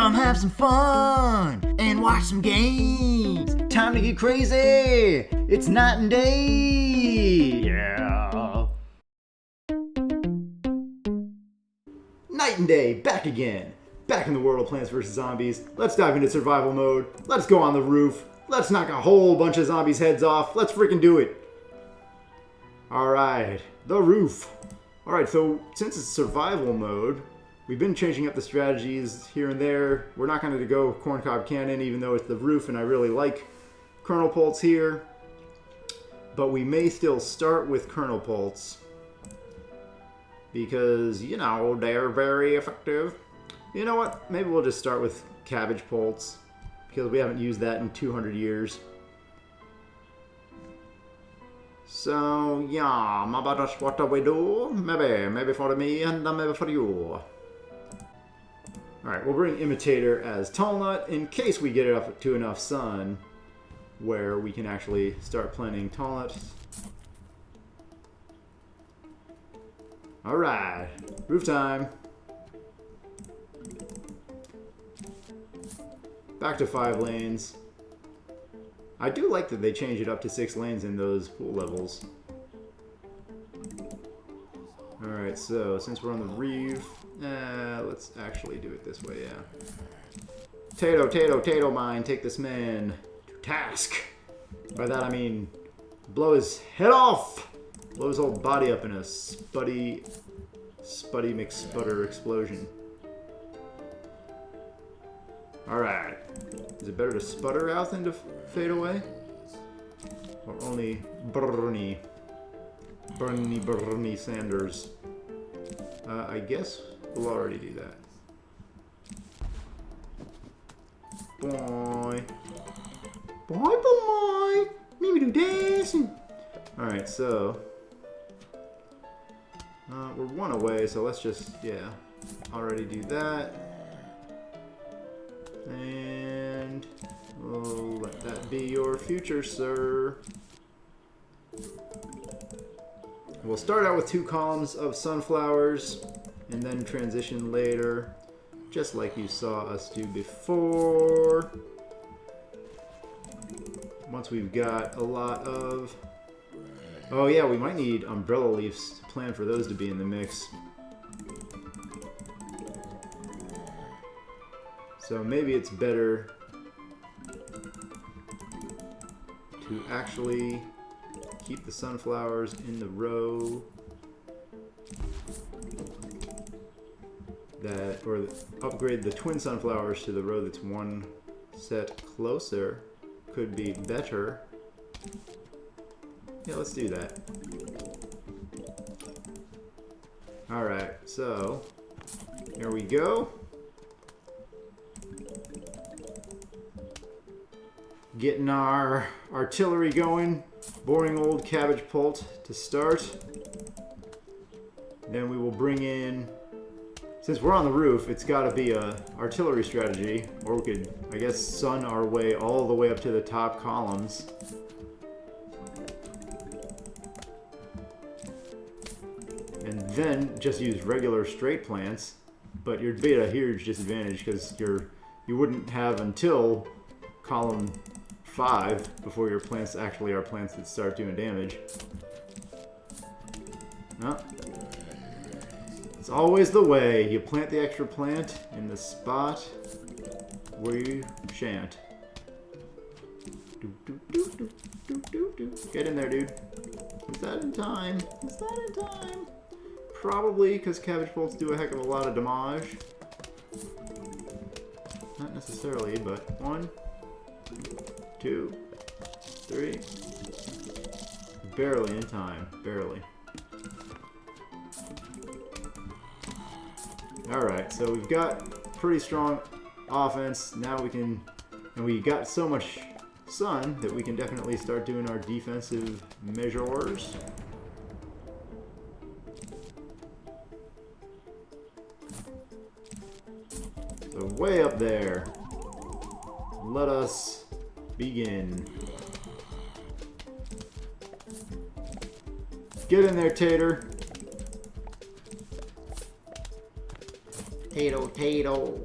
Come have some fun and watch some games. Time to get crazy. It's night and day. Yeah. Night and day, back again. Back in the world of Plants vs. Zombies. Let's dive into survival mode. Let's go on the roof. Let's knock a whole bunch of zombies' heads off. Let's freaking do it. Alright, the roof. Alright, so since it's survival mode, we've been changing up the strategies here and there. We're not going to go corncob cannon, even though it's the roof and I really like kernel pults here. But we may still start with kernel pults because, you know, they're very effective. You know what? Maybe we'll just start with cabbage pults because we haven't used that in 200 years. So, yeah, maybe that's what we do. Maybe for me and maybe for you. Alright, we'll bring Imitator as Tall Nut in case we get it up to enough sun where we can actually start planting Tall Nuts. Alright, roof time. Back to 5 lanes. I do like that they changed it up to 6 lanes in those pool levels. Alright, so since we're on the roof, let's actually do it this way, yeah. Tato mine, take this man to task. By that I mean blow his head off! Blow his whole body up in a spuddy McSputter explosion. Alright. Is it better to sputter out than to fade away? Or only Bernie Sanders? I guess we'll already do that. Boy. Maybe do dancing. Alright, so we're 1 away, so let's just, yeah, already do that. And we'll let that be your future, sir. We'll start out with 2 columns of sunflowers and then transition later, just like you saw us do before. Once we've got a lot of... Oh yeah, we might need umbrella leaves to plan for those to be in the mix. So maybe it's better to actually keep the sunflowers in the row that, or upgrade the twin sunflowers to the row that's 1 set closer. Could be better. Yeah, let's do that. Alright, so here we go. Getting our artillery going. Boring old cabbage pult to start. Then we will bring in, since we're on the roof, it's got to be a artillery strategy, or we could, I guess, sun our way all the way up to the top columns. And then just use regular straight plants, but you'd be at a huge disadvantage because you wouldn't have until column 5 before your plants actually are plants that start doing damage. No. It's always the way. You plant the extra plant in the spot where you shan't. Get in there, dude. Is that in time? Is that in time? Probably, because cabbage pults do a heck of a lot of damage. Not necessarily, but 1, 2, 3. Barely in time. Barely. Alright, so we've got pretty strong offense. Now we can... And we got so much sun that we can definitely start doing our defensive measures. So way up there. Let us begin. Get in there, Tater. Tato.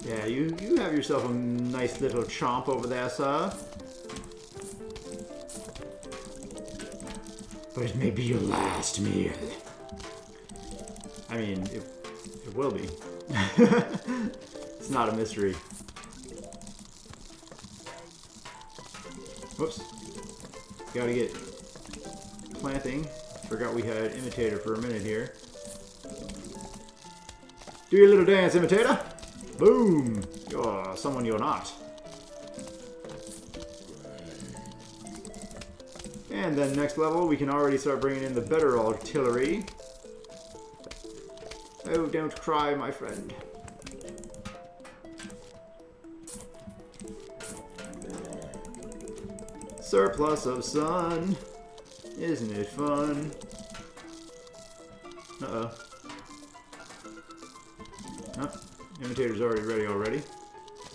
Yeah, you have yourself a nice little chomp over there, sir. But it may be your last meal. I mean, it will be. It's not a mystery. Whoops. Gotta get planting. Forgot we had imitator for a minute here. Do your little dance, imitator. Boom. You're someone you're not. And then next level, we can already start bringing in the better artillery. Oh, don't cry, my friend. Surplus of sun. Isn't it fun? Uh-oh. Oh, imitator's already ready already.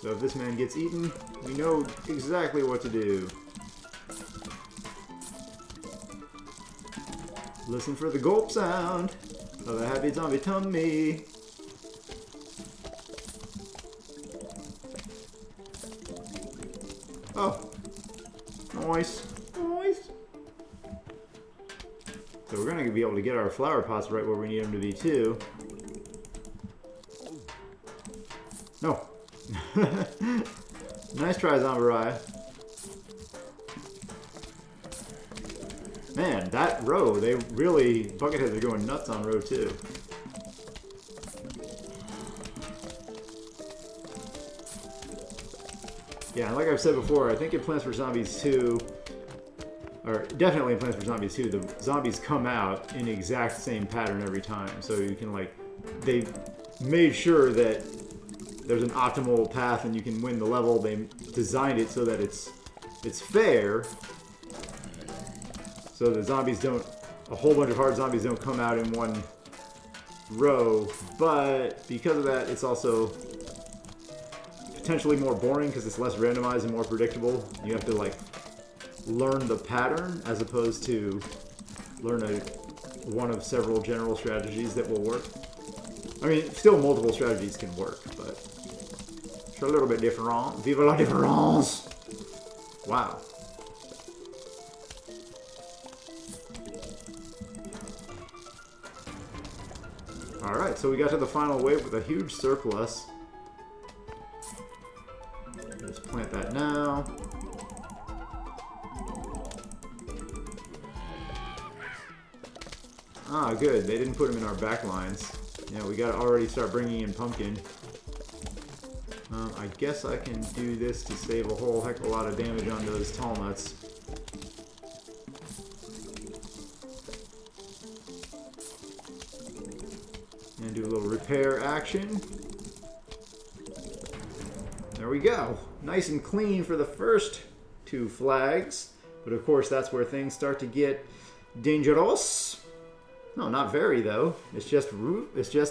So if this man gets eaten, we know exactly what to do. Listen for the gulp sound of a happy zombie tummy. Oh. Nice. Nice. So we're going to be able to get our flower pots right where we need them to be too. No. Nice try, Zomboss. Man, that row, they really, Bucketheads are going nuts on row 2. Yeah, like I've said before, I think in Plants vs. Zombies 2, or definitely in Plants vs. Zombies 2, the zombies come out in the exact same pattern every time. So you can, like, they made sure that there's an optimal path and you can win the level. They designed it so that it's fair. So the zombies don't, a whole bunch of hard zombies don't come out in one row. But because of that, it's also potentially more boring because it's less randomized and more predictable. You have to, like, learn the pattern as opposed to learn one of several general strategies that will work. I mean, still multiple strategies can work, but it's a little bit different. Vive la différence! Wow. Alright, so we got to the final wave with a huge surplus. Let's plant that now. Ah, good. They didn't put them in our back lines. Yeah, we got to already start bringing in pumpkin. I guess I can do this to save a whole heck of a lot of damage on those tall nuts. And do a little repair action. There we go. Nice and clean for the first 2 flags. But of course, that's where things start to get dangerous. No, not very though. It's just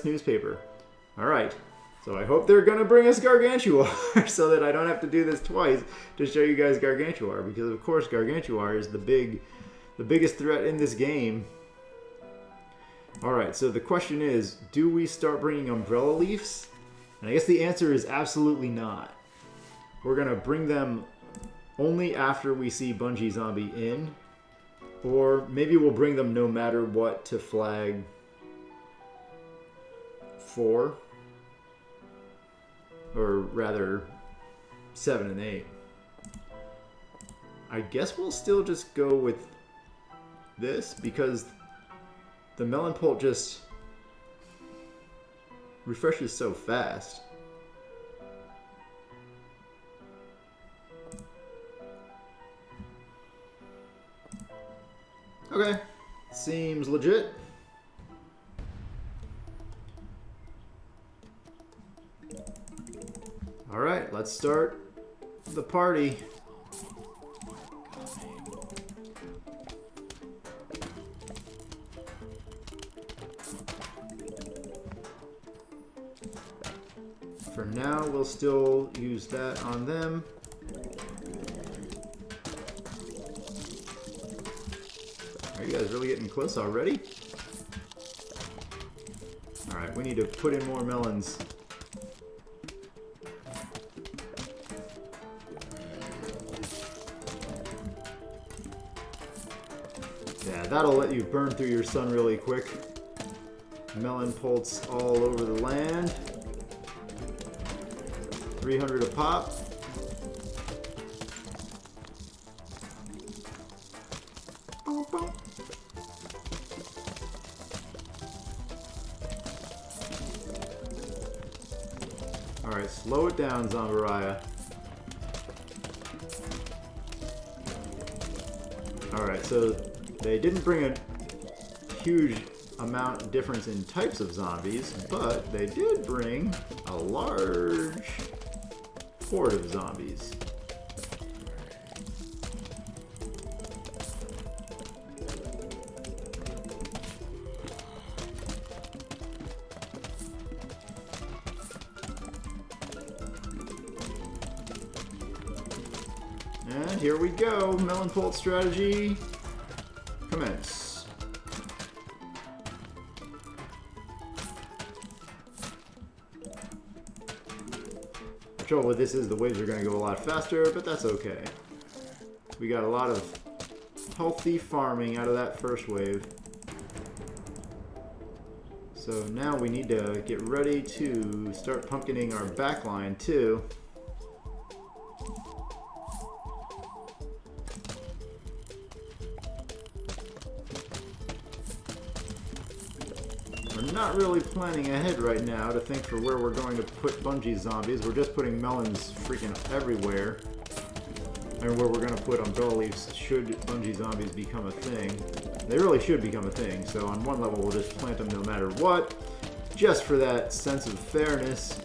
newspaper. All right. So I hope they're gonna bring us Gargantuar so that I don't have to do this twice to show you guys Gargantuar, because of course Gargantuar is the biggest threat in this game. All right. So the question is, do we start bringing umbrella leaves? And I guess the answer is absolutely not. We're gonna bring them only after we see Bungie Zombie in. Or maybe we'll bring them no matter what to flag 4. Or rather, 7 and 8. I guess we'll still just go with this because the Melon-pult just refreshes so fast. Okay, seems legit. All right, let's start the party. For now, we'll still use that on them. Are you guys really getting close already? Alright, we need to put in more melons. Alright, that'll let you burn through your sun really quick. Melon-pults all over the land. 300 a pop. Alright, slow it down, Zomboss. Alright, so they didn't bring a huge amount difference in types of zombies, but they did bring a large horde of zombies. And here we go, Melon-pult strategy, commence. The trouble with this is the waves are going to go a lot faster, but that's okay. We got a lot of healthy farming out of that first wave. So now we need to get ready to start pumpkining our backline too. We're not really planning ahead right now to think for where we're going to put Bungie zombies. We're just putting melons freaking everywhere. And where we're going to put umbrella leaves should Bungie zombies become a thing. They really should become a thing, so on one level we'll just plant them no matter what, just for that sense of fairness.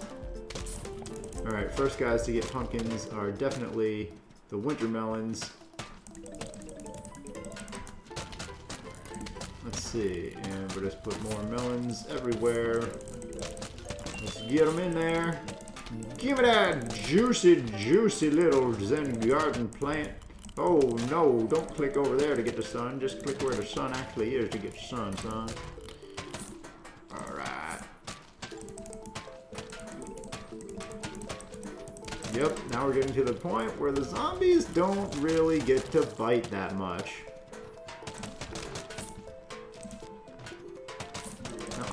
Alright, first guys to get pumpkins are definitely the winter melons. Let's see, and we'll just put more melons everywhere. Let's get them in there. Give me that juicy, juicy little Zen garden plant. Oh no, don't click over there to get the sun. Just click where the sun actually is to get the sun, son. Alright. Yep, now we're getting to the point where the zombies don't really get to bite that much.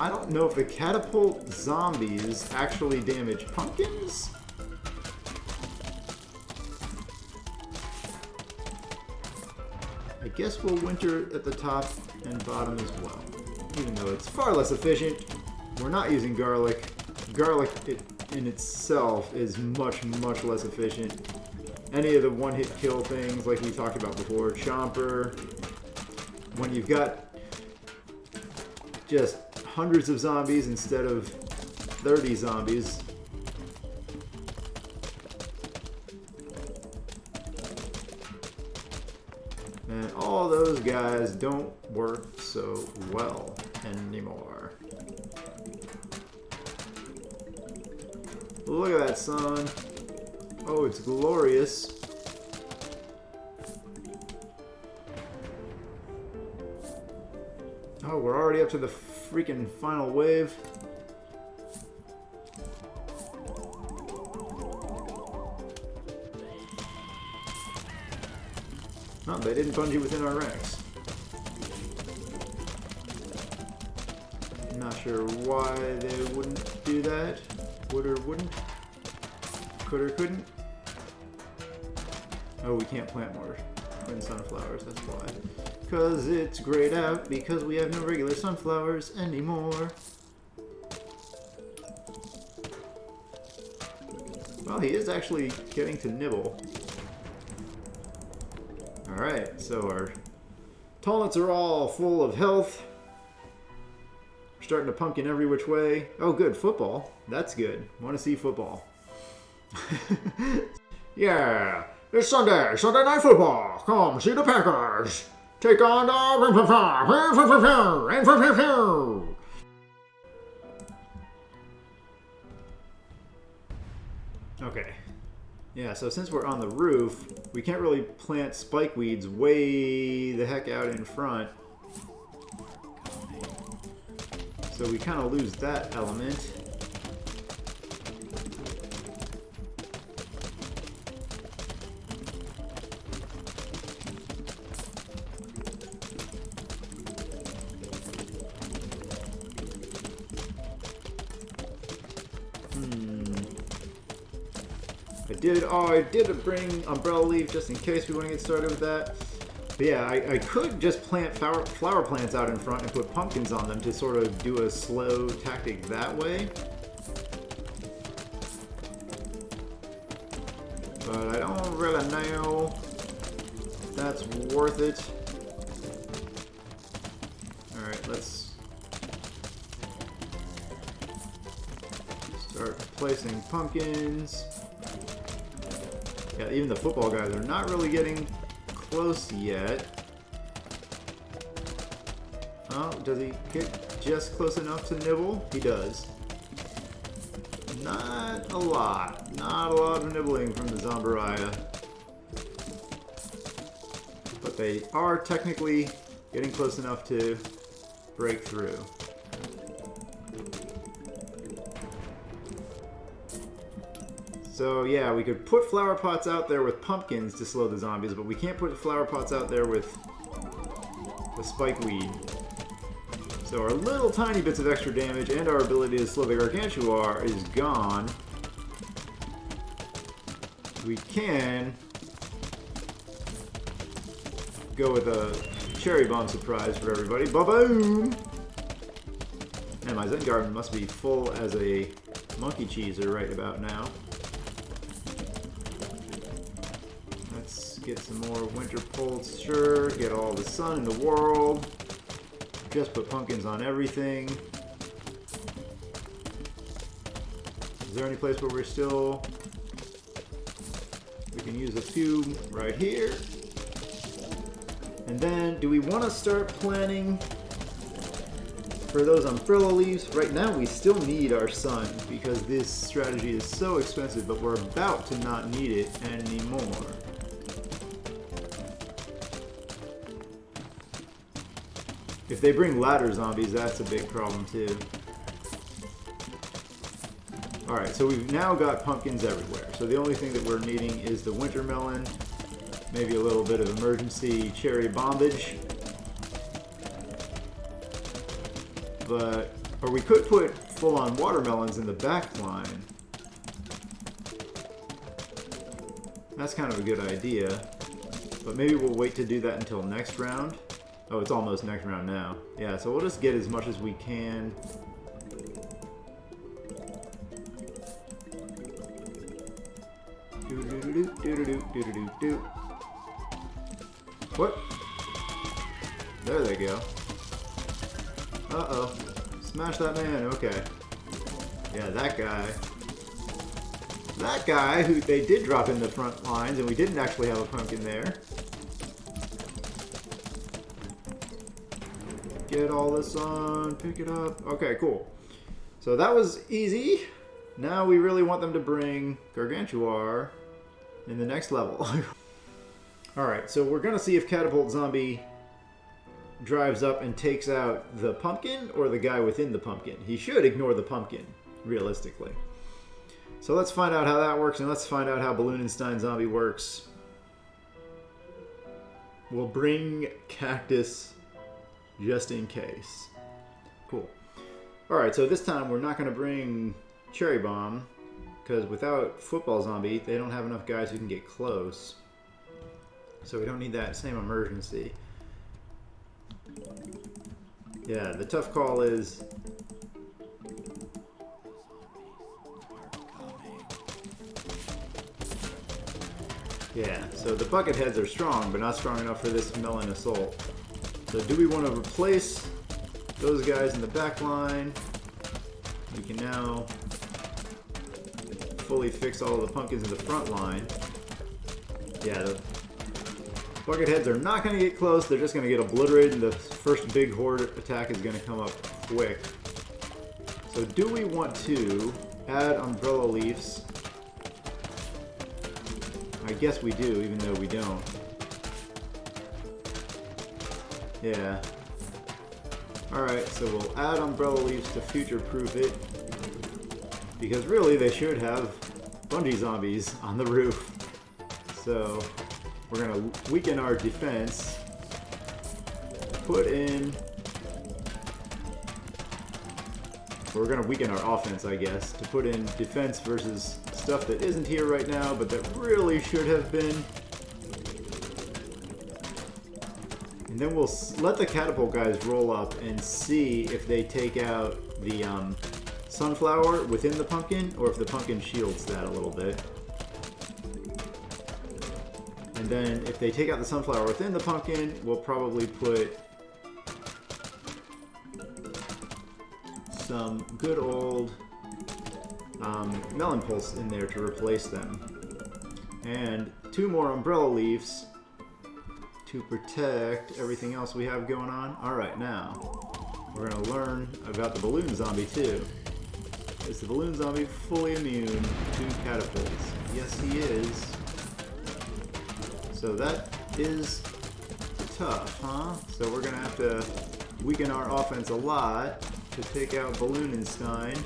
I don't know if the catapult zombies actually damage pumpkins. I guess we'll winter at the top and bottom as well. Even though it's far less efficient. We're not using garlic. Garlic in itself is much, much less efficient. Any of the one-hit kill things like we talked about before, Chomper. When you've got just hundreds of zombies instead of 30 zombies. And all those guys don't work so well anymore. Look at that sun. Oh, it's glorious. Oh, we're already up to the freaking final wave. No, they didn't Bungie within our ranks. Not sure why they wouldn't do that. Would or wouldn't. Could or couldn't. Oh, we can't plant more twin sunflowers, that's why. Because it's grayed out because we have no regular sunflowers anymore. Well, he is actually getting to nibble. Alright, so our tallnets are all full of health. We're starting to pumpkin every which way. Oh good, football. That's good. Want to see football. Yeah, it's Sunday Night Football. Come see the Packers. Take on the... Okay. Yeah, so since we're on the roof, we can't really plant spike weeds way the heck out in front. So we kind of lose that element. I did bring umbrella leaf just in case we want to get started with that. But yeah, I could just plant flower plants out in front and put pumpkins on them to sort of do a slow tactic that way. But I don't really know if that's worth it. Alright, let's start placing pumpkins. Yeah, even the football guys are not really getting close yet. Oh, does he get just close enough to nibble? He does. Not a lot. Not a lot of nibbling from the Zomboss. But they are technically getting close enough to break through. So yeah, we could put flower pots out there with pumpkins to slow the zombies, but we can't put flower pots out there with the spikeweed. So our little tiny bits of extra damage and our ability to slow the gargantuar is gone. We can go with a cherry bomb surprise for everybody. Ba-boom! And my Zen garden must be full as a monkey cheeser right about now. Let's get some more winter pulse. Sure, get all the sun in the world. Just put pumpkins on everything. Is there any place where we're still... We can use a few right here. And then, do we want to start planning for those umbrella leaves? Right now we still need our sun because this strategy is so expensive, but we're about to not need it anymore. If they bring ladder zombies, that's a big problem too. Alright, so we've now got pumpkins everywhere. So the only thing that we're needing is the winter melon, maybe a little bit of emergency cherry bombage. But, or we could put full-on watermelons in the back line. That's kind of a good idea. But maybe we'll wait to do that until next round. Oh, it's almost next round now. Yeah, so we'll just get as much as we can. What? There they go. Uh-oh. Smash that man, okay. Yeah, that guy. That guy, who they did drop in the front lines, and we didn't actually have a pumpkin there. Get all this on, pick it up. Okay, cool. So that was easy. Now we really want them to bring Gargantuar in the next level. Alright, so we're going to see if Catapult Zombie drives up and takes out the pumpkin or the guy within the pumpkin. He should ignore the pumpkin, realistically. So let's find out how that works, and let's find out how Balloonenstein Zombie works. We'll bring Cactus just in case. Cool. Alright, so this time we're not going to bring Cherry Bomb, because without Football Zombie, they don't have enough guys who can get close. So we don't need that same emergency. Yeah, the tough call is... Yeah, so the bucket heads are strong, but not strong enough for this Melon Assault. So do we want to replace those guys in the back line? We can now fully fix all of the pumpkins in the front line. Yeah, the bucket heads are not going to get close. They're just going to get obliterated, and the first big horde attack is going to come up quick. So do we want to add umbrella leaves? I guess we do, even though we don't. Yeah. Alright, so we'll add umbrella leaves to future-proof it. Because really, they should have bungee zombies on the roof. So, we're going to weaken our defense. Put in... We're going to weaken our offense, I guess, to put in defense versus stuff that isn't here right now, but that really should have been. And then we'll let the catapult guys roll up and see if they take out the sunflower within the pumpkin, or if the pumpkin shields that a little bit. And then if they take out the sunflower within the pumpkin, we'll probably put some good old melon-pults in there to replace them. And 2 more umbrella leaves to protect everything else we have going on. Alright, now we're going to learn about the balloon zombie too. Is the balloon zombie fully immune to catapults? Yes, he is. So that is tough, huh? So we're going to have to weaken our offense a lot to take out Balloonenstein.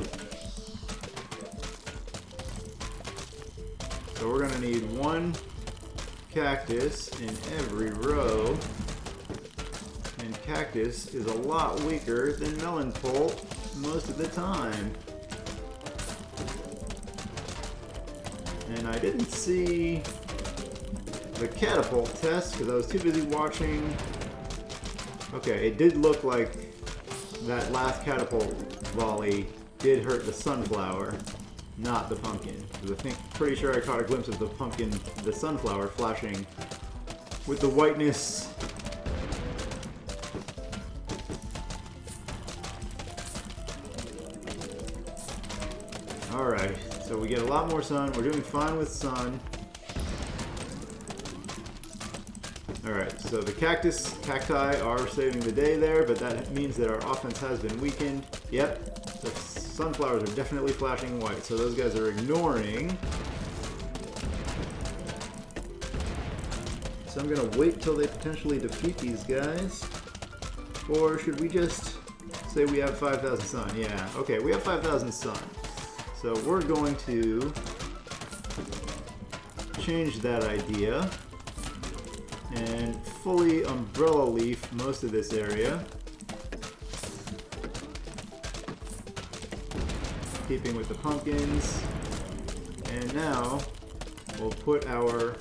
So we're going to need 1 cactus in every row. And cactus is a lot weaker than melon-pult most of the time. And I didn't see the catapult test because I was too busy watching. Okay, it did look like that last catapult volley did hurt the sunflower, not the pumpkin. Because pretty sure I caught a glimpse of the pumpkin, the sunflower flashing with the whiteness. Alright, so we get a lot more sun. We're doing fine with sun. Alright, so the cacti are saving the day there, but that means that our offense has been weakened. Yep, the sunflowers are definitely flashing white, so those guys are ignoring. So I'm going to wait till they potentially defeat these guys. Or should we just say we have 5,000 sun? Yeah, okay, we have 5,000 sun. So we're going to change that idea and fully umbrella leaf most of this area, keeping with the pumpkins. And now we'll put our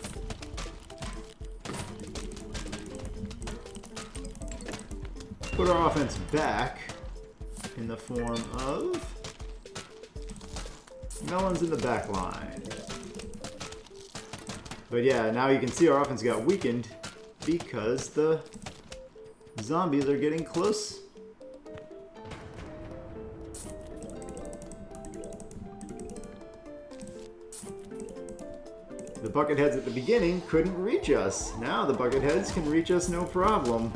offense back in the form of melons in the back line. But yeah, now you can see our offense got weakened because the zombies are getting close. The bucketheads at the beginning couldn't reach us. Now the bucketheads can reach us no problem.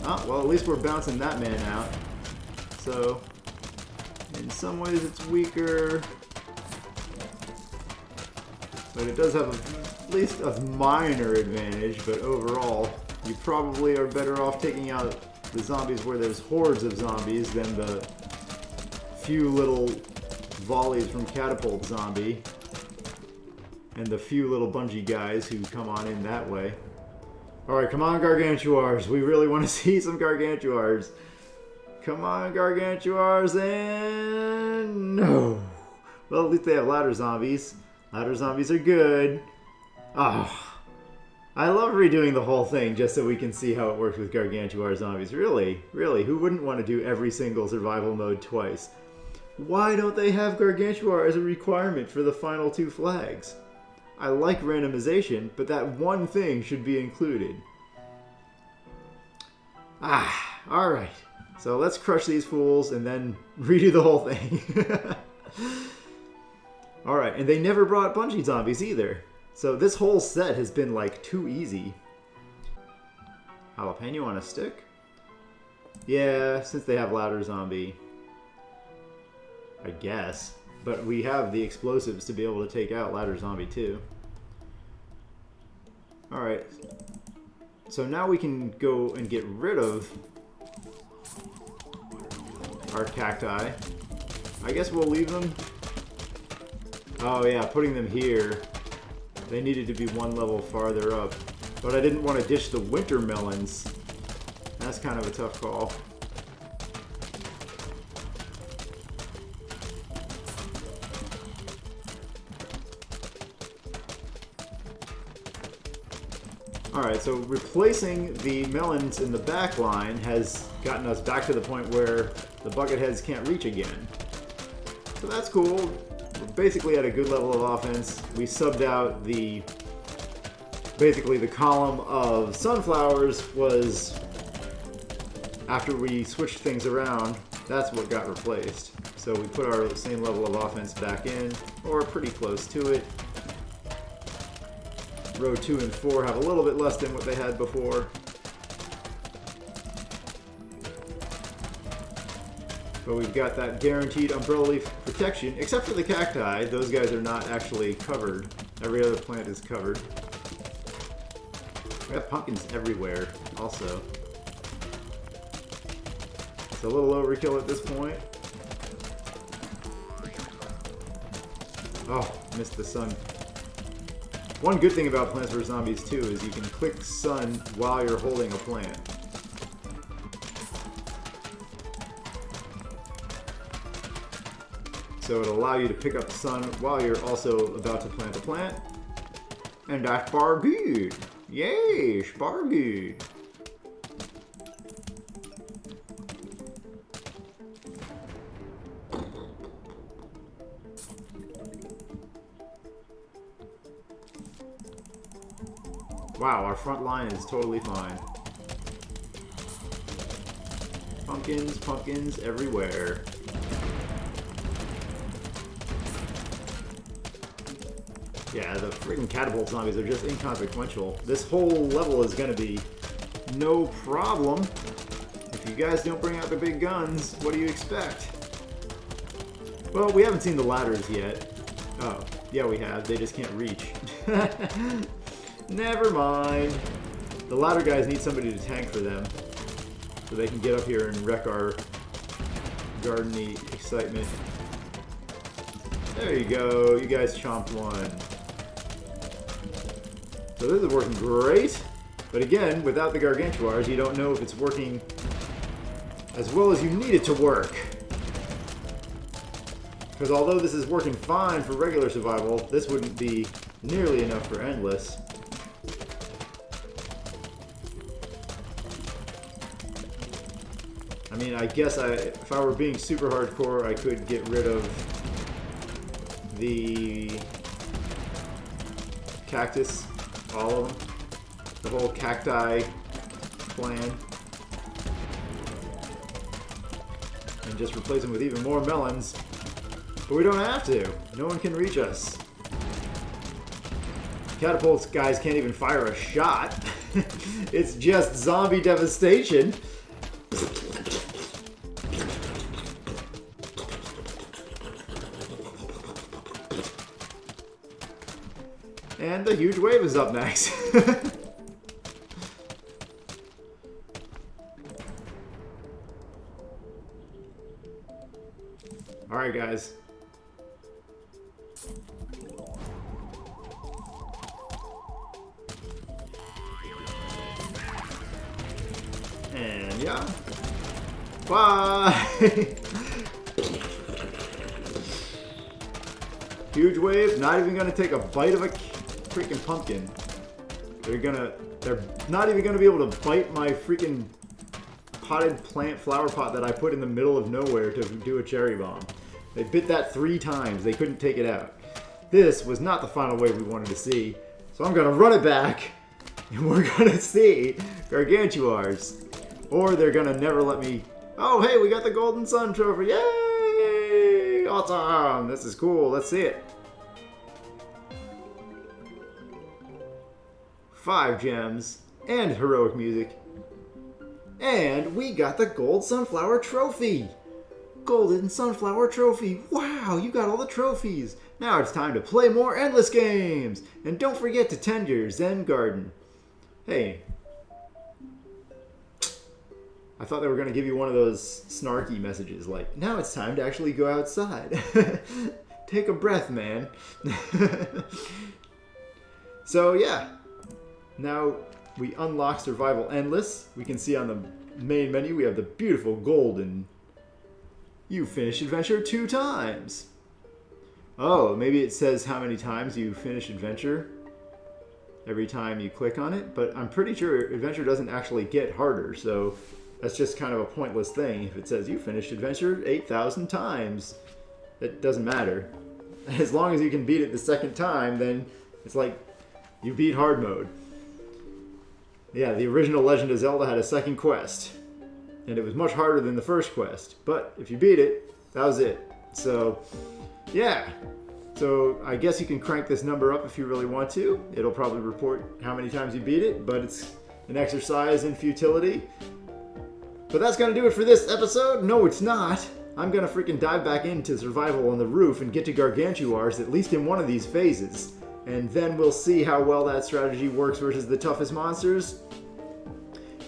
Oh, well, at least we're bouncing that man out. So, in some ways it's weaker, but it does have at least a minor advantage. But overall, you probably are better off taking out the zombies where there's hordes of zombies than the few little volleys from catapult zombie and the few little bungee guys who come on in that way. Alright, come on, Gargantuars. We really want to see some Gargantuars. Come on, Gargantuars, and no. Well, at least they have ladder zombies. Ladder zombies are good. Oh, I love redoing the whole thing just so we can see how it works with Gargantuar zombies. Really, really, who wouldn't want to do every single survival mode twice? Why don't they have Gargantuar as a requirement for the final 2 flags? I like randomization, but that one thing should be included. Ah, alright. So let's crush these fools and then redo the whole thing. Alright, and they never brought bungee zombies either. So this whole set has been like too easy. Jalapeno on a stick? Yeah, since they have ladder zombie. I guess. But we have the explosives to be able to take out ladder zombie too. Alright. So now we can go and get rid of our cacti. I guess we'll leave them. Oh yeah, putting them here. They needed to be 1 level farther up. But I didn't want to ditch the winter melons. That's kind of a tough call. Alright, so replacing the melons in the back line has gotten us back to the point where the bucket heads can't reach again. So that's cool. We're basically at a good level of offense. We subbed out the... Basically the column of sunflowers was... After we switched things around, that's what got replaced. So we put our same level of offense back in, or pretty close to it. Row 2 and 4 have a little bit less than what they had before. But we've got that guaranteed umbrella leaf protection, except for the cacti. Those guys are not actually covered. Every other plant is covered. We have pumpkins everywhere, also. It's a little overkill at this point. Oh, missed the sun. One good thing about Plants vs. Zombies 2 is you can click sun while you're holding a plant. So it'll allow you to pick up the sun while you're also about to plant a plant. And that's bar good. Yay, bar good. Wow, our front line is totally fine. Pumpkins, pumpkins everywhere. Yeah, the freaking catapult zombies are just inconsequential. This whole level is gonna be no problem. If you guys don't bring out the big guns, what do you expect? Well, we haven't seen the ladders yet. Oh, yeah we have. They just can't reach. Never mind. The ladder guys need somebody to tank for them, so they can get up here and wreck our garden-y excitement. There you go. You guys chomped one. So this is working great. But again, without the gargantuars, you don't know if it's working as well as you need it to work. Because although this is working fine for regular survival, this wouldn't be nearly enough for endless. I mean, I guess if I were being super hardcore, I could get rid of the cactus, all of them, the whole cacti plan, and just replace them with even more melons. But we don't have to. No one can reach us. Catapults guys can't even fire a shot. It's just zombie devastation. And the huge wave is up next. Alright guys. And yeah. Bye! Huge wave, not even gonna take a bite of a freaking pumpkin. They're not even gonna be able to bite my freaking potted plant flower pot that I put in the middle of nowhere to do a cherry bomb. They bit that 3 times. They couldn't take it out. This was not the final wave we wanted to see. So I'm gonna run it back and we're gonna see gargantuars. Or they're gonna never let me... Oh, hey, we got the golden sun trophy. Yay! Awesome! This is cool. Let's see it. 5 gems, and heroic music. And we got the gold sunflower trophy! Golden sunflower trophy! Wow, you got all the trophies! Now it's time to play more endless games! And don't forget to tend your Zen garden. Hey. I thought they were going to give you one of those snarky messages like, now it's time to actually go outside. Take a breath, man. So yeah. Now we unlock Survival Endless. We can see on the main menu we have the beautiful golden. You finished adventure 2 times. Oh, maybe it says how many times you finished adventure. every time you click on it, but I'm pretty sure adventure doesn't actually get harder, so that's just kind of a pointless thing. If it says you finished adventure 8,000 times, it doesn't matter. As long as you can beat it the second time, then it's like you beat hard mode. Yeah, the original Legend of Zelda had a second quest, and it was much harder than the first quest, but if you beat it, that was it. So, yeah. So I guess you can crank this number up if you really want to. It'll probably report how many times you beat it, but it's an exercise in futility. But that's going to do it for this episode. No, it's not. I'm going to freaking dive back into survival on the roof and get to Gargantuars, at least in one of these phases. And then we'll see how well that strategy works versus the toughest monsters.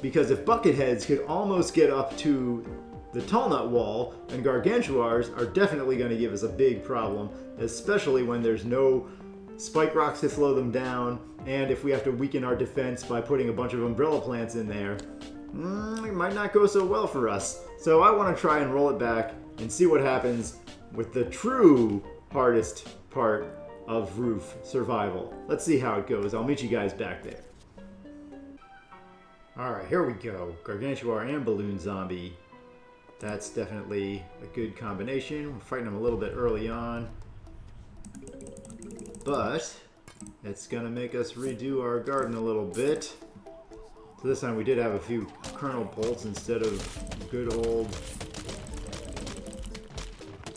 Because if Bucketheads could almost get up to the Tall Nut Wall, and Gargantuars are definitely going to give us a big problem, especially when there's no spike rocks to slow them down, and if we have to weaken our defense by putting a bunch of umbrella plants in there. It might not go so well for us. So I want to try and roll it back and see what happens with the true hardest part of roof survival. Let's see how it goes. I'll meet you guys back there. Alright, here we go. Gargantuar and Balloon Zombie. That's definitely a good combination. We're fighting them a little bit early on. But it's going to make us redo our garden a little bit. So this time we did have a few kernel pults instead of good old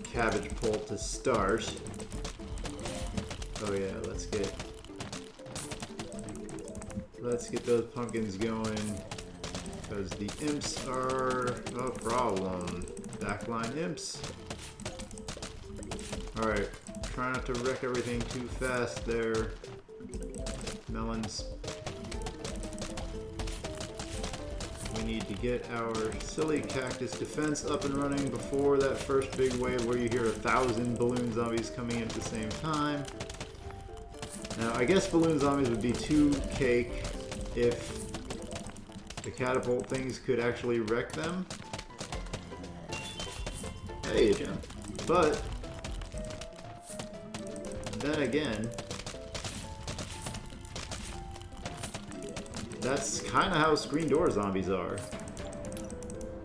cabbage pult to start. Oh yeah, let's get those pumpkins going, because the imps are a problem. Backline imps. Alright, try not to wreck everything too fast there, melons. We need to get our silly cactus defense up and running before that first big wave where you hear 1,000 balloon zombies coming in at the same time. Now, I guess balloon zombies would be too cake if the catapult things could actually wreck them. Hey, Jim. But then again, that's kind of how screen door zombies are.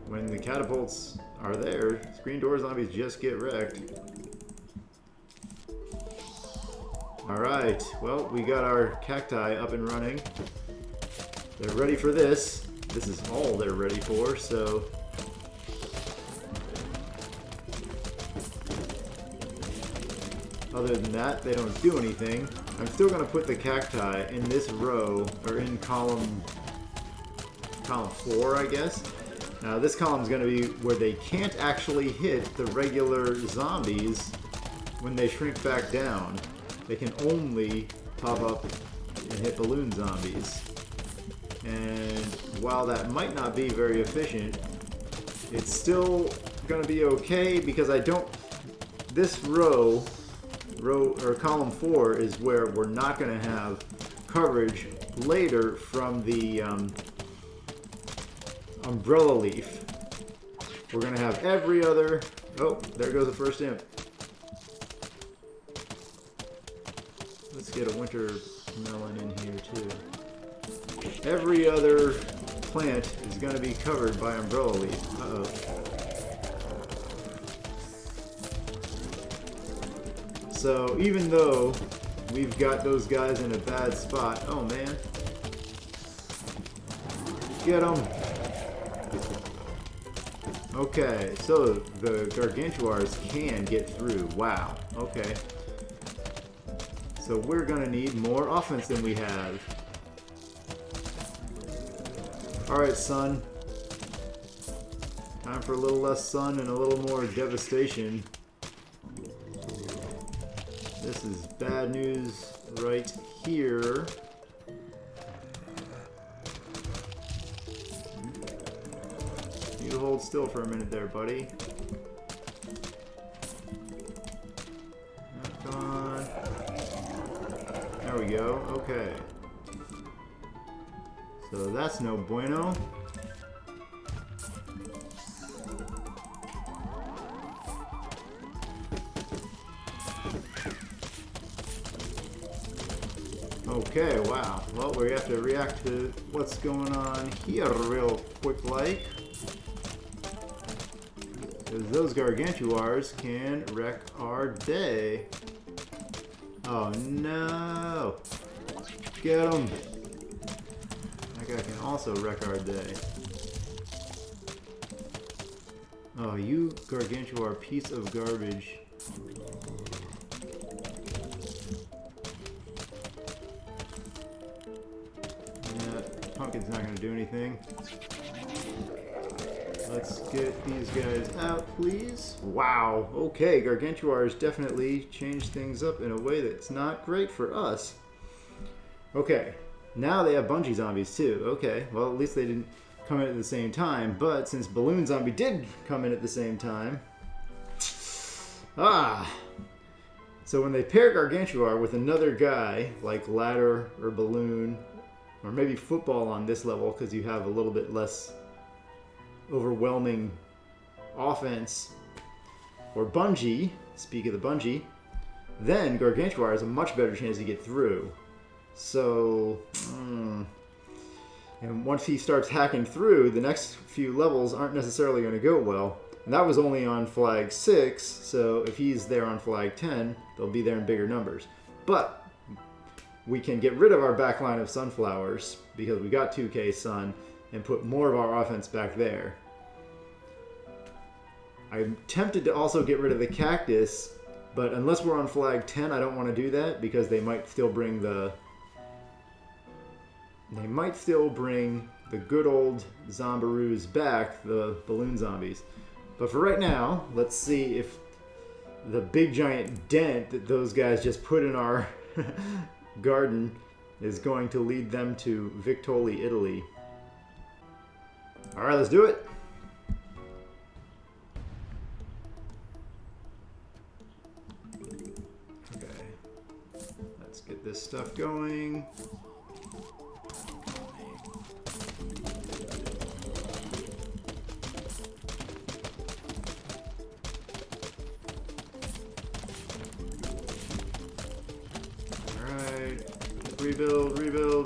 When the catapults are there, screen door zombies just get wrecked. Alright, well, we got our cacti up and running. They're ready for this. This is all they're ready for, so... Other than that, they don't do anything. I'm still going to put the cacti in this row, or in column 4, I guess. Now this column is going to be where they can't actually hit the regular zombies when they shrink back down. They can only pop up and hit balloon zombies. And while that might not be very efficient, it's still going to be okay because I don't... This row or column 4 is where we're not going to have coverage later from the umbrella leaf. We're going to have every other... Oh, there goes the first imp. Let's get a winter melon in here too. Every other plant is going to be covered by umbrella leaf. Uh-oh. So even though we've got those guys in a bad spot, oh man, get them. Okay, so the Gargantuars can get through. Wow. Okay. So we're gonna need more offense than we have. Alright, sun. Time for a little less sun and a little more devastation. This is bad news right here. You hold still for a minute there, buddy. Come on. There we go. Okay. So that's no bueno. Okay, wow. Well, we have to react to what's going on here real quick like. Because those gargantuars can wreck our day. Oh no! Get him! That guy can also wreck our day. Oh, you gargantuar piece of garbage. Yeah, pumpkin's not going to do anything. Let's get these guys out, please. Wow, okay, gargantuars definitely changed things up in a way that's not great for us. Okay, now they have bungee zombies too. Okay, well, at least they didn't come in at the same time, but since balloon zombie did come in at the same time, so when they pair gargantuar with another guy like ladder or balloon or maybe football on this level because you have a little bit less overwhelming offense, or bungee, speak of the bungee, then gargantuar has a much better chance to get through. So and once he starts hacking through, the next few levels aren't necessarily going to go well. And that was only on flag 6, so if he's there on flag 10, they'll be there in bigger numbers. But we can get rid of our back line of sunflowers, because we got 2K sun, and put more of our offense back there. I'm tempted to also get rid of the cactus, but unless we're on flag 10, I don't want to do that, because they might still bring the good old zombaroos back, the balloon zombies. But for right now, let's see if the big giant dent that those guys just put in our garden is going to lead them to Victoli, Italy. Alright, let's do it. Okay. Let's get this stuff going.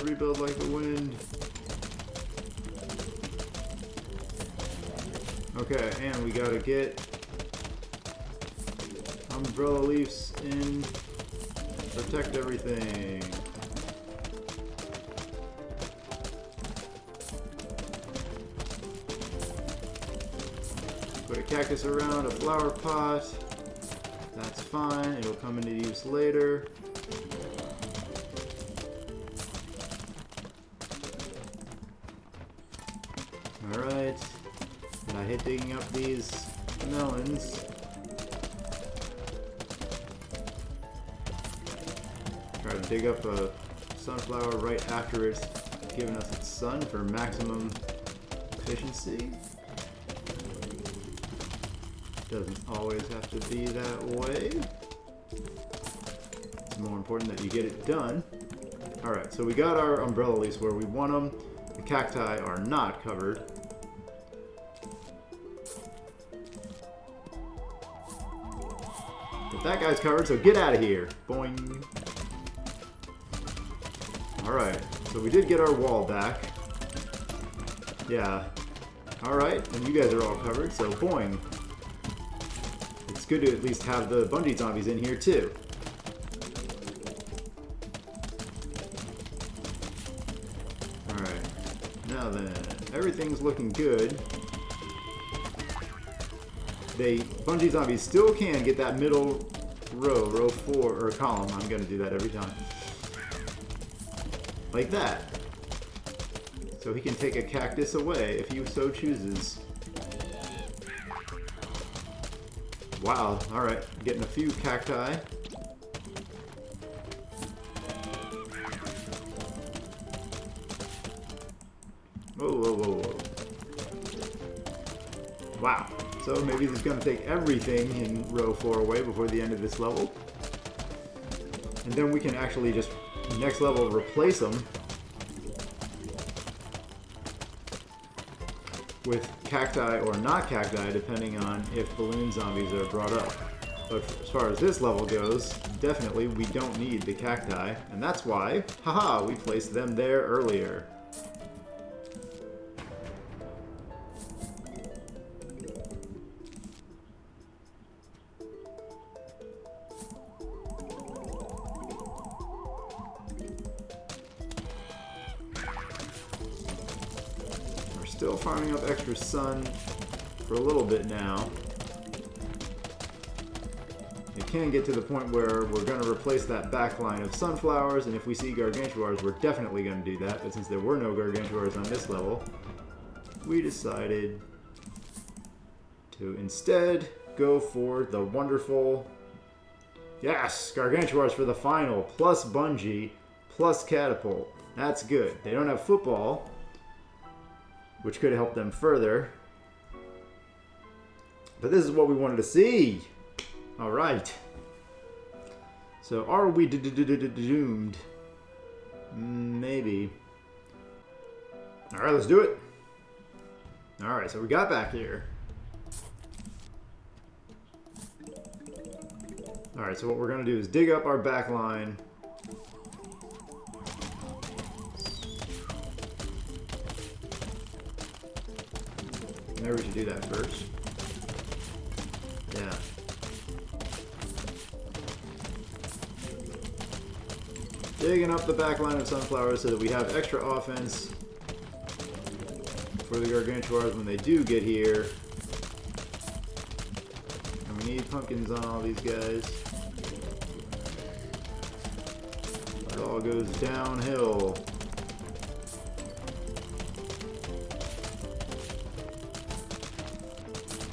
Rebuild like the wind. Okay, and we gotta get umbrella leaves in, protect everything. Put a cactus around a flower pot. That's fine, it'll come into use later. Alright, and I hate digging up these melons. Try to dig up a sunflower right after it's given us its sun for maximum efficiency. Doesn't always have to be that way. It's more important that you get it done. Alright, so we got our umbrella leaves where we want them. The cacti are not covered. But that guy's covered, so get out of here. Boing. Alright, so we did get our wall back. Yeah. Alright, and you guys are all covered, so boing. It's good to at least have the bungee zombies in here too. Now then, everything's looking good. Bungee zombies still can get that middle row 4, or column. I'm gonna do that every time. Like that. So he can take a cactus away if he so chooses. Wow, alright, getting a few cacti. Whoa. Wow. So maybe he's going to take everything in row 4 away before the end of this level. And then we can actually just, next level, replace them with cacti or not cacti, depending on if balloon zombies are brought up. But as far as this level goes, definitely we don't need the cacti. And that's why, haha, we placed them there earlier. We're still farming up extra sun for a little bit now. It can get to the point where we're going to replace that back line of sunflowers, and if we see gargantuars, we're definitely going to do that. But since there were no gargantuars on this level, we decided to instead go for the wonderful, yes, gargantuars for the final, plus bungee, plus catapult. That's good. They don't have football, which could help them further. But this is what we wanted to see. All right. So are we doomed? Maybe. All right, let's do it. All right, so we got back here. All right, so what we're going to do is dig up our back line. Maybe we should do that first. Yeah. Digging up the back line of sunflowers so that we have extra offense for the gargantuars when they do get here. And we need pumpkins on all these guys. It all goes downhill.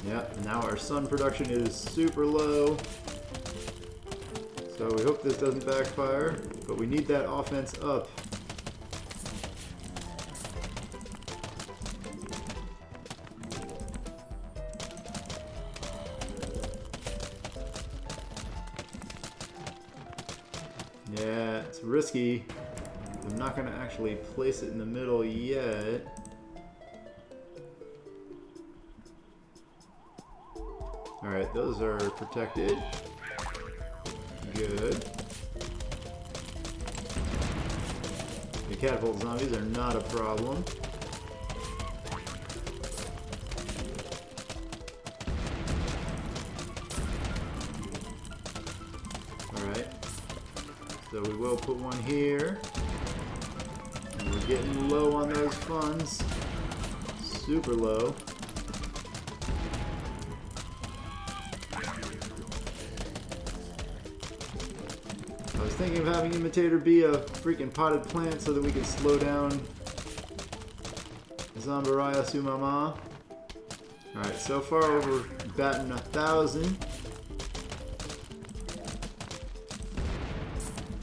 Yep, now our sun production is super low. So we hope this doesn't backfire, but we need that offense up. Yeah, it's risky. I'm not going to actually place it in the middle yet. Alright, those are protected. Good. The catapult zombies are not a problem. Alright. So we will put one here. And we're getting low on those funds. Super low. I was thinking of having Imitator be a freaking potted plant so that we can slow down Zombaraya Sumama. Alright, so far we're batting 1,000.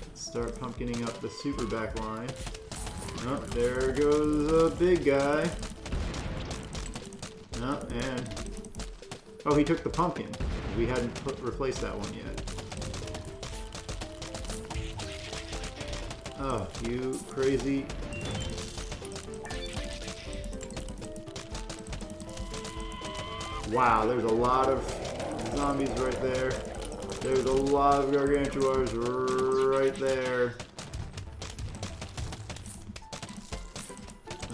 Let's start pumpkining up the super back line. Oh, there goes a big guy. Oh, and... oh, he took the pumpkin. We hadn't replaced that one yet. Oh, you crazy. Wow, there's a lot of zombies right there. There's a lot of gargantuars right there.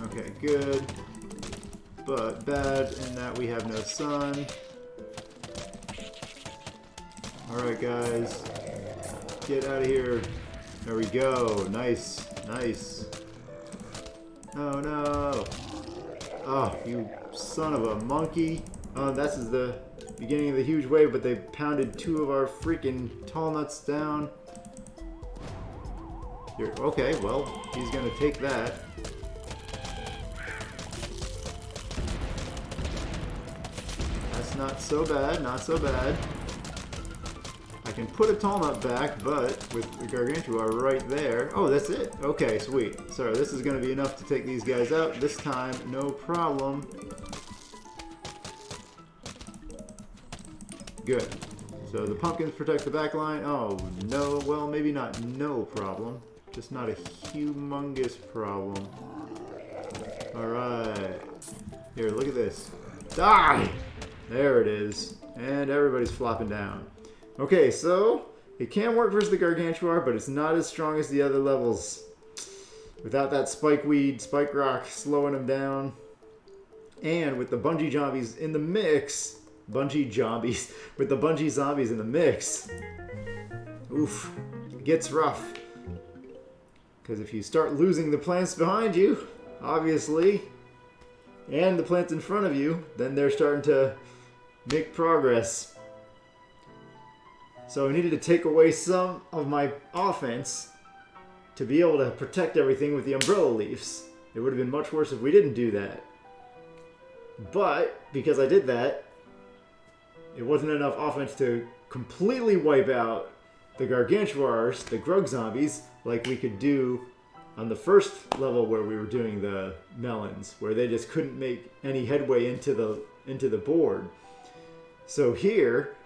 Okay, good. But bad in that we have no sun. Alright guys, get out of here. There we go. Nice. Nice. Oh no. Oh, you son of a monkey. Oh, this is the beginning of the huge wave, but they pounded 2 of our freaking tall nuts down. Okay, well, he's gonna take that. That's not so bad, not so bad. I can put a tall nut back, but with the gargantua right there. Oh, that's it. Okay, sweet. So this is going to be enough to take these guys out this time. No problem. Good. So the pumpkins protect the back line. Oh, no. Well, maybe not no problem. Just not a humongous problem. Alright. Here, look at this. Die! There it is. And everybody's flopping down. Okay, so it can work versus the Gargantuar, but it's not as strong as the other levels. Without that spike rock slowing him down. And with the bungee zombies in the mix, with the bungee zombies in the mix, oof, it gets rough. Because if you start losing the plants behind you, obviously, and the plants in front of you, then they're starting to make progress. So I needed to take away some of my offense to be able to protect everything with the umbrella leaves. It would have been much worse if we didn't do that. But because I did that, it wasn't enough offense to completely wipe out the Gargantuars, the Grug zombies, like we could do on the first level where we were doing the melons, where they just couldn't make any headway into the board. So here,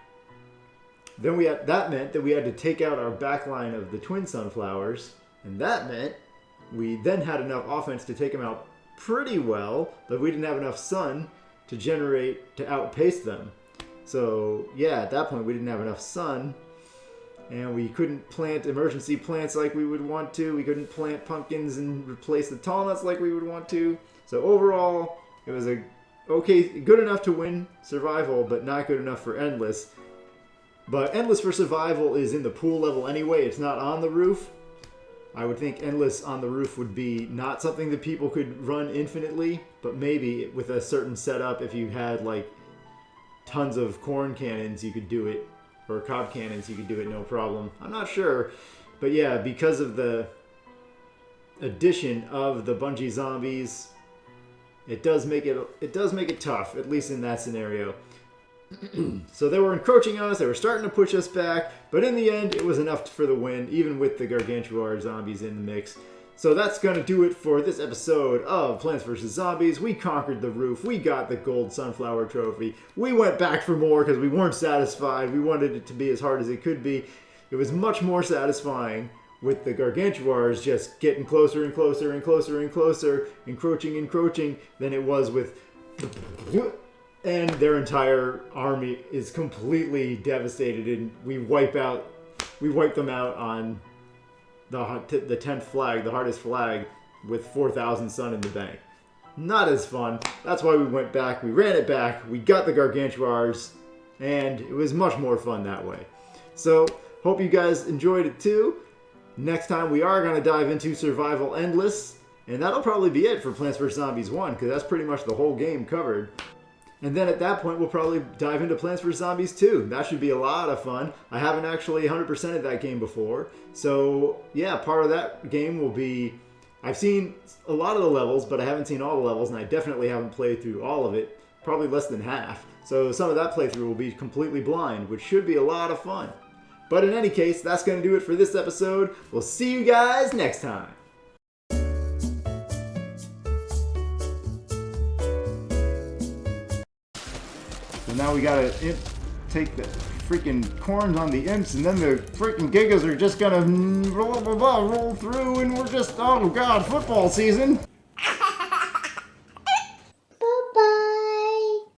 then that meant that we had to take out our backline of the twin sunflowers, and that meant we then had enough offense to take them out pretty well, but we didn't have enough sun to outpace them. So yeah, at that point we didn't have enough sun, and we couldn't plant emergency plants like we would want to. We couldn't plant pumpkins and replace the tall nuts like we would want to. So overall, it was good enough to win survival, but not good enough for endless. But endless for survival is in the pool level anyway. It's not on the roof. I would think endless on the roof would be not something that people could run infinitely, but maybe with a certain setup, if you had like tons of corn cannons, you could do it, or cob cannons, you could do it no problem. I'm not sure, but yeah, because of the addition of the bungee zombies, it does make it tough, at least in that scenario. So they were encroaching on us, they were starting to push us back, but in the end, it was enough for the win, even with the Gargantuar zombies in the mix. So that's going to do it for this episode of Plants vs. Zombies. We conquered the roof, we got the gold sunflower trophy, we went back for more because we weren't satisfied, we wanted it to be as hard as it could be. It was much more satisfying with the Gargantuars just getting closer and closer and closer and closer, encroaching, than it was with... And their entire army is completely devastated, and we wipe them out on the 10th flag, the hardest flag, with 4,000 sun in the bank. Not as fun. That's why we went back. We ran it back. We got the Gargantuars, and it was much more fun that way. So, hope you guys enjoyed it too. Next time we are going to dive into Survival Endless, and that'll probably be it for Plants vs. Zombies 1, because that's pretty much the whole game covered. And then at that point, we'll probably dive into Plants vs. Zombies 2. That should be a lot of fun. I haven't actually 100%ed that game before. So, yeah, part of that game will be... I've seen a lot of the levels, but I haven't seen all the levels, and I definitely haven't played through all of it. Probably less than half. So some of that playthrough will be completely blind, which should be a lot of fun. But in any case, that's going to do it for this episode. We'll see you guys next time. So now we gotta take the freaking corns on the imps, and then the freaking gigas are just gonna roll through, and we're just, oh god, football season.